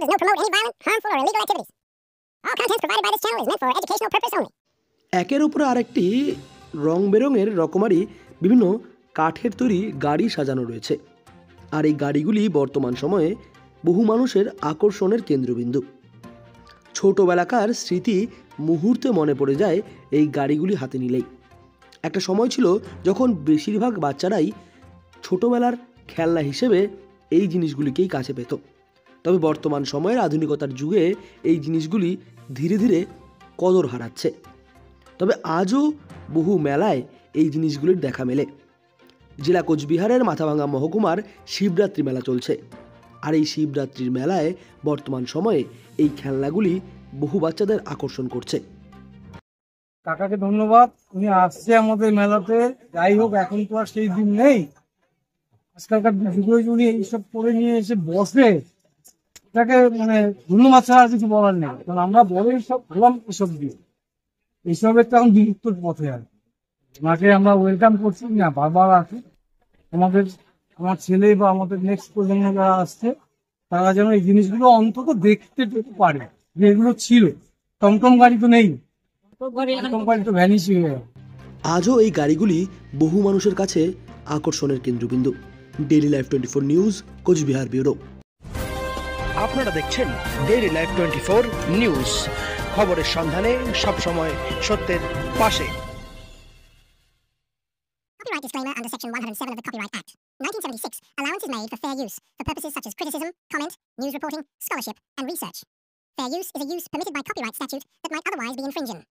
channel does not promote any violent, harmful, or illegal activities. All contents provided by this channel is meant for educational purpose only. একের উপর আরেকটি রং বেরঙের রকমারি বিভিন্ন কাঠের তৈরি গাড়ি সাজানো রয়েছে। আর এই গাড়িগুলি বর্তমান সময়ে বহু মানুষের আকর্ষণের কেন্দ্রবিন্দু। ছোটবেলাকার স্মৃতি মুহূর্তে মনে পড়ে যায় এই গাড়িগুলি হাতে নিলেই। একটা সময় ছিল যখন বেশিরভাগ বাচ্চারাই ছোটবেলার খেলনা হিসেবে এই জিনিসগুলিকেই কাছে পেত। তবে বর্তমান সময়ের আধুনিকতার যুগে এই জিনিসগুলি ধীরে ধীরে কদর হারাচ্ছে। তবে আজও বহু মেলায় এই জিনিসগুলির দেখা মেলে। জেলা কোচবিহারের মাথাভাঙ্গা মহকুমার শিবরাত্রি মেলা চলছে। আর এই শিবরাত্রির মেলায় বর্তমান সময়ে এই খেলনাগুলি বহু বাচ্চাদের আকর্ষণ করছে। কাকাকে ধন্যবাদ, উনি আসছে আমাদের মেলাতে। যাই হোক, এখন তো আর সেই দিন নেই। আজকালকার যুগে উনি এইসব করে নিয়ে এসে বসে, এটাকে মানে ধন্যবাদ ছাড়া আর কিছু বলার নেই। কারণ আমরা বড় এইসব হলাম এসব দিয়ে, এইসবের তো এখন বিলুপ্তর পথে। আর ওনাকে আমরা ওয়েলকাম করছি না, বারবার আছে। আমার ছেলে বা আমাদের নেক্সট প্রজন্ম যারা আসছে, তারা যেন এই জিনিসগুলো অন্তত দেখতে পারে যে এগুলো ছিল। টমটম গাড়ি তো নেই, টমটম গাড়ি তো ভ্যানিশ হয়ে গেল। আজও এই গাড়িগুলি বহু মানুষের কাছে আকর্ষণের কেন্দ্রবিন্দু। Daily life 24 news, Cooch Behar bureau. আপনারা দেখছেন ডেইলি লাইফ 24 নিউজ, খবরের সন্ধানে সবসময় সত্যের পাশে। Copyright disclaimer under Section 107 of the Copyright Act. 1976. Allowance is made for fair use for purposes such as criticism, comment, news reporting, scholarship, and research. Fair use is a use permitted by copyright statute that might otherwise be infringing.